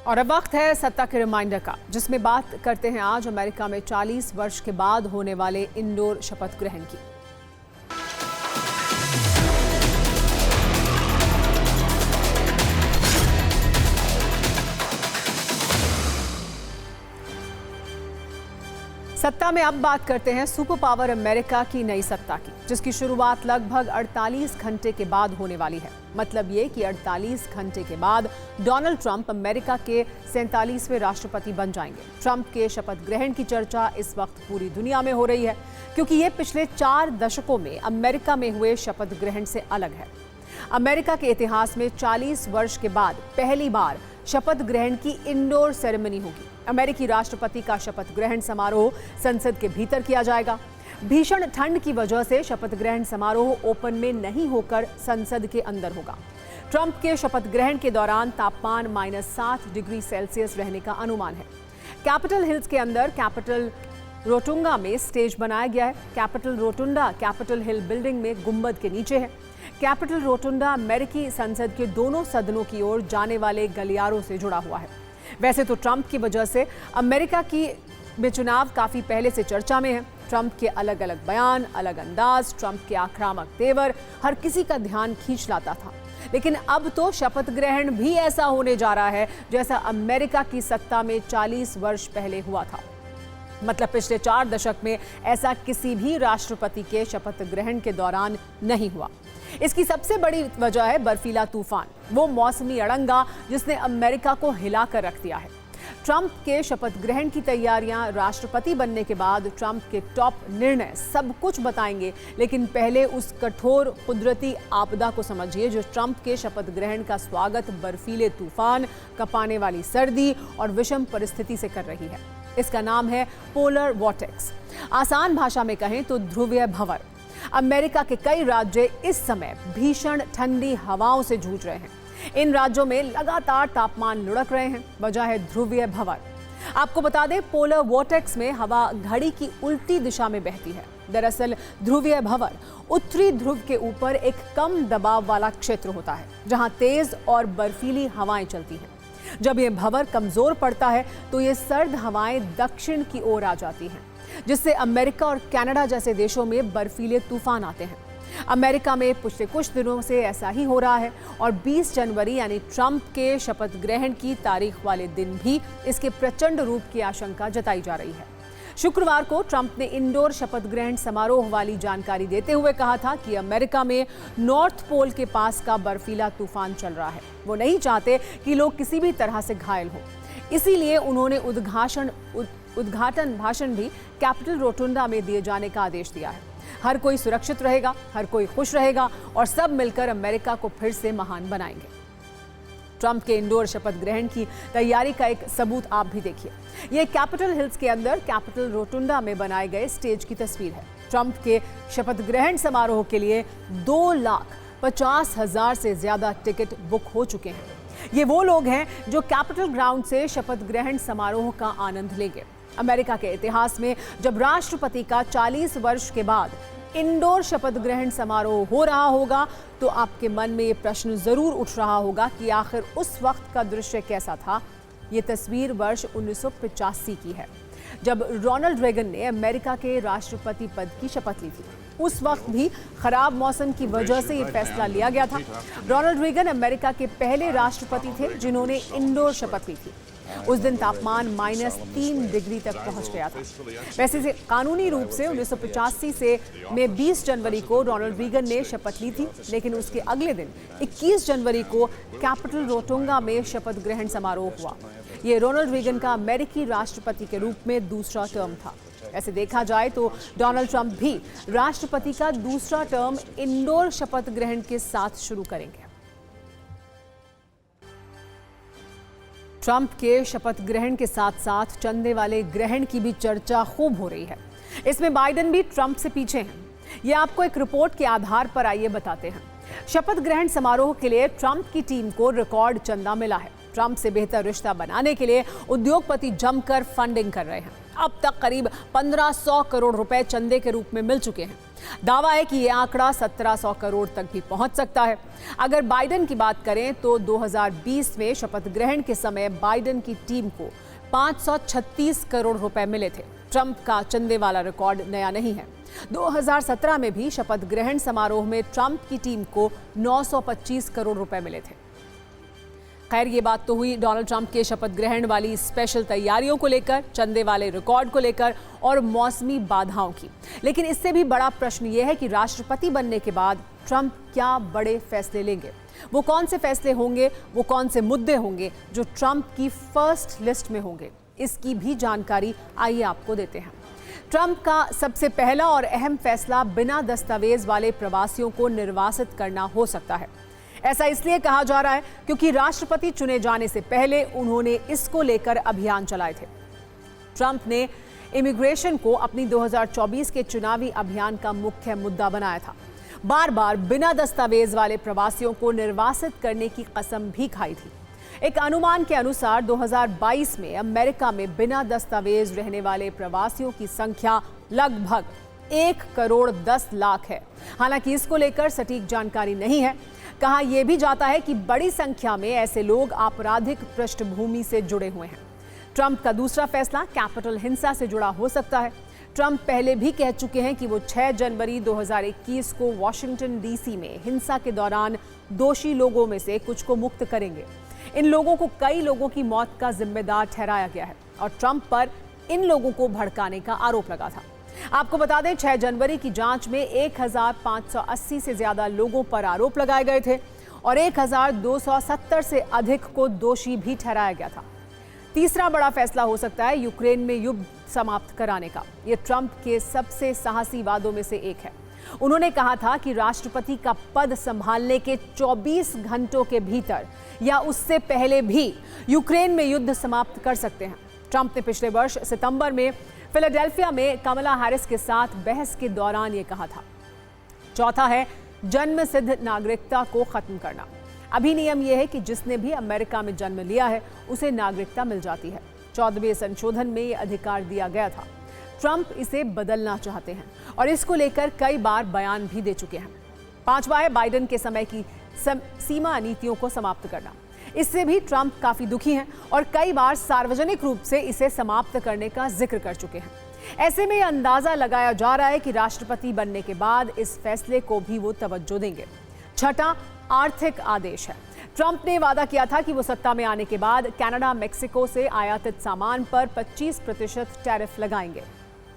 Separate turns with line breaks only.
और अब वक्त है सत्ता के रिमाइंडर का, जिसमें बात करते हैं आज अमेरिका में 40 वर्ष के बाद होने वाले इंडोर शपथ ग्रहण की। सत्ता में अब बात करते हैं सुपर पावर अमेरिका की नई सत्ता की, जिसकी शुरुआत लगभग 48 घंटे के बाद होने वाली है। मतलब ये कि 48 घंटे के बाद डोनाल्ड ट्रंप अमेरिका के 47वें राष्ट्रपति बन जाएंगे। ट्रंप के शपथ ग्रहण की चर्चा इस वक्त पूरी दुनिया में हो रही है, क्योंकि ये पिछले 4 दशकों में अमेरिका में हुए शपथ ग्रहण से अलग है। अमेरिका के इतिहास में 40 वर्ष के बाद पहली बार शपथ ग्रहण की इंडोर सेरेमनी होगी। अमेरिकी राष्ट्रपति का शपथ ग्रहण समारोह संसद के भीतर किया जाएगा। भीषण ठंड की वजह से शपथ ग्रहण समारोह ओपन में नहीं होकर संसद के अंदर होगा। ट्रंप के शपथ ग्रहण के दौरान तापमान -7 डिग्री सेल्सियस रहने का अनुमान है। कैपिटल हिल्स के अंदर कैपिटल रोटुंडा में स्टेज बनाया गया है। Capital rotunda Capitol Hill building में गुंबद के नीचे है। कैपिटल रोटुंडा अमेरिकी संसद के दोनों सदनों की ओर जाने वाले गलियारों से जुड़ा हुआ है। वैसे तो ट्रंप की वजह से अमेरिका में चुनाव काफी पहले से चर्चा में है। ट्रंप के अलग अलग बयान, अलग अंदाज, ट्रंप के आक्रामक तेवर हर किसी का ध्यान खींच लाता था। लेकिन अब तो शपथ ग्रहण भी ऐसा होने जा रहा है जैसा अमेरिका की सत्ता में 40 वर्ष पहले हुआ था। मतलब पिछले 4 दशक में ऐसा किसी भी राष्ट्रपति के शपथ ग्रहण के दौरान नहीं हुआ। इसकी सबसे बड़ी वजह है बर्फीला तूफान, वो मौसमी अड़ंगा जिसने अमेरिका को हिलाकर रख दिया है। ट्रंप के शपथ ग्रहण की तैयारियां, राष्ट्रपति बनने के बाद ट्रंप के टॉप निर्णय सब कुछ बताएंगे, लेकिन पहले उस कठोर कुदरती आपदा को समझिए जो ट्रंप के शपथ ग्रहण का स्वागत बर्फीले तूफान, कपाने वाली सर्दी और विषम परिस्थिति से कर रही है। इसका नाम है पोलर वॉर्टेक्स। आसान भाषा में कहें तो ध्रुवीय भंवर। अमेरिका के कई राज्य इस समय भीषण ठंडी हवाओं से जूझ रहे हैं। इन राज्यों में लगातार तापमान लुढ़क रहे हैं। वजह है ध्रुवीय भंवर। आपको बता दें, पोलर वॉर्टेक्स में हवा घड़ी की उल्टी दिशा में बहती है। दरअसल ध्रुवीय भंवर उत्तरी ध्रुव के ऊपर एक कम दबाव वाला क्षेत्र होता है, जहां तेज और बर्फीली हवाएं चलती हैं। जब यह भंवर कमजोर पड़ता है तो ये सर्द हवाएं दक्षिण की ओर आ जाती हैं, जिससे अमेरिका और कनाडा जैसे देशों में बर्फीले तूफान आते हैं। अमेरिका में पिछले कुछ दिनों से ऐसा ही हो रहा है और 20 जनवरी यानी ट्रंप के शपथ ग्रहण की तारीख वाले दिन भी इसके प्रचंड रूप की आशंका जताई जा रही है। शुक्रवार को ट्रंप ने इंडोर शपथ ग्रहण समारोह वाली जानकारी देते हुए कहा था कि अमेरिका में नॉर्थ पोल के पास का बर्फीला तूफान चल रहा है। वो नहीं चाहते कि लोग किसी भी तरह से घायल हो, इसीलिए उन्होंने उद्घाटन भाषण भी कैपिटल रोटुंडा में दिए जाने का आदेश दिया है। हर कोई सुरक्षित रहेगा, हर कोई खुश रहेगा और सब मिलकर अमेरिका को फिर से महान बनाएंगे। ट्रंप के इंडोर शपथ ग्रहण की तैयारी का एक सबूत आप भी देखिए। ये कैपिटल हिल्स के अंदर कैपिटल रोटुंडा में बनाए गए स्टेज की तस्वीर है। ट्रंप के शपथ ग्रहण समारोह के लिए 2,50,000 से ज्यादा टिकट बुक हो चुके हैं। ये वो लोग हैं जो कैपिटल ग्राउंड से शपथ ग्रहण समारोह का आनंद लेंगे। अमेरिका के इतिहास में जब राष्ट्रपति का 40 वर्ष के बाद इंडोर शपथ ग्रहण समारोह हो रहा होगा तो आपके मन में ये प्रश्न जरूर उठ रहा होगा कि आखिर उस वक्त का दृश्य कैसा था। ये तस्वीर वर्ष 1985 की है, जब रोनाल्ड रेगन ने अमेरिका के राष्ट्रपति पद की शपथ ली थी। उस वक्त भी खराब मौसम की वजह से ये फैसला लिया गया था। रोनाल्ड रेगन अमेरिका के पहले राष्ट्रपति थे जिन्होंने इंडोर शपथ ली थी। उस दिन तापमान -3 डिग्री तक पहुंच गया था। वैसे से कानूनी रूप से 1985 से 20 जनवरी को रोनाल्ड रेगन ने शपथ ली थी, लेकिन उसके अगले दिन 21 जनवरी को कैपिटल रोटुंडा में शपथ ग्रहण समारोह हुआ। ये रोनाल्ड रेगन का अमेरिकी राष्ट्रपति के रूप में दूसरा टर्म था। ऐसे देखा जाए तो डोनाल्ड ट्रंप भी राष्ट्रपति का दूसरा टर्म इंडोर शपथ ग्रहण के साथ शुरू करेंगे। ट्रंप के शपथ ग्रहण के साथ साथ चंदे वाले ग्रहण की भी चर्चा खूब हो रही है। इसमें बाइडेन भी ट्रंप से पीछे हैं। ये आपको एक रिपोर्ट के आधार पर आइए बताते हैं। शपथ ग्रहण समारोह के लिए ट्रंप की टीम को रिकॉर्ड चंदा मिला है। ट्रंप से बेहतर रिश्ता बनाने के लिए उद्योगपति जमकर फंडिंग कर रहे हैं। अब तक करीब 1500 करोड़ रुपए चंदे के रूप में मिल चुके हैं। दावा है कि यह आंकड़ा 1700 करोड़ तक भी पहुंच सकता है। अगर बाइडेन की बात करें तो 2020 में शपथ ग्रहण के समय बाइडेन की टीम को 536 करोड़ रुपए मिले थे। ट्रंप का चंदे वाला रिकॉर्ड नया नहीं है। 2017 में भी शपथ ग्रहण समारोह में ट्रंप की टीम को 925 करोड़ रुपए मिले थे। खैर, ये बात तो हुई डोनाल्ड ट्रंप के शपथ ग्रहण वाली स्पेशल तैयारियों को लेकर, चंदे वाले रिकॉर्ड को लेकर और मौसमी बाधाओं की। लेकिन इससे भी बड़ा प्रश्न ये है कि राष्ट्रपति बनने के बाद ट्रंप क्या बड़े फैसले लेंगे। वो कौन से फैसले होंगे, वो कौन से मुद्दे होंगे जो ट्रंप की फर्स्ट लिस्ट में होंगे, इसकी भी जानकारी आइए आपको देते हैं। ट्रंप का सबसे पहला और अहम फैसला बिना दस्तावेज वाले प्रवासियों को निर्वासित करना हो सकता है। ऐसा इसलिए कहा जा रहा है क्योंकि राष्ट्रपति चुने जाने से पहले उन्होंने इसको लेकर अभियान चलाए थे। ट्रंप ने इमिग्रेशन को अपनी 2024 के चुनावी अभियान का मुख्य मुद्दा बनाया था। बार बार बिना दस्तावेज वाले प्रवासियों को निर्वासित करने की कसम भी खाई थी। एक अनुमान के अनुसार 2022 में अमेरिका में बिना दस्तावेज रहने वाले प्रवासियों की संख्या लगभग 1 करोड़ 10 लाख है। हालांकि इसको लेकर सटीक जानकारी नहीं है। कहा यह भी जाता है कि बड़ी संख्या में ऐसे लोग आपराधिक पृष्ठभूमि से जुड़े हुए हैं। ट्रंप का दूसरा फैसला कैपिटल हिंसा से जुड़ा हो सकता है। ट्रंप पहले भी कह चुके हैं कि वो 6 जनवरी 2021 को वॉशिंगटन डीसी में हिंसा के दौरान दोषी लोगों में से कुछ को मुक्त करेंगे। इन लोगों को कई लोगों की मौत का जिम्मेदार ठहराया गया है और ट्रंप पर इन लोगों को भड़काने का आरोप लगा था। आपको बता दें, 6 जनवरी की जांच में 1580 से ज्यादा लोगों पर आरोप लगाए गए थे और 1270 से अधिक को दोषी भी ठहराया गया था। तीसरा बड़ा फैसला हो सकता है यूक्रेन में युद्ध समाप्त कराने का। यह ट्रंप के सबसे साहसी वादों में से एक है। उन्होंने कहा था कि राष्ट्रपति का पद संभालने के 24 घंटों के भीतर या उससे पहले भी यूक्रेन में युद्ध समाप्त कर सकते हैं। ट्रंप ने पिछले वर्ष सितंबर में फिलाडेल्फिया में कमला हैरिस के साथ बहस के दौरान यह कहा था। चौथा है जन्म सिद्ध नागरिकता को खत्म करना। अभी नियम यह है कि जिसने भी अमेरिका में जन्म लिया है उसे नागरिकता मिल जाती है। 14वें संशोधन में यह अधिकार दिया गया था। ट्रंप इसे बदलना चाहते हैं और इसको लेकर कई बार बयान भी दे चुके हैं। पांचवा है बाइडेन के समय की सीमा नीतियों को समाप्त करना। इससे भी ट्रंप काफी दुखी हैं और कई बार सार्वजनिक रूप से इसे समाप्त करने का जिक्र कर चुके हैं। ऐसे में यह अंदाजा लगाया जा रहा है कि राष्ट्रपति बनने के बाद इस फैसले को भी वो तवज्जो देंगे। छठा आर्थिक आदेश है। ट्रंप ने वादा किया था कि वो सत्ता में आने के बाद कनाडा, मेक्सिको से आयातित सामान पर 25% टैरिफ लगाएंगे।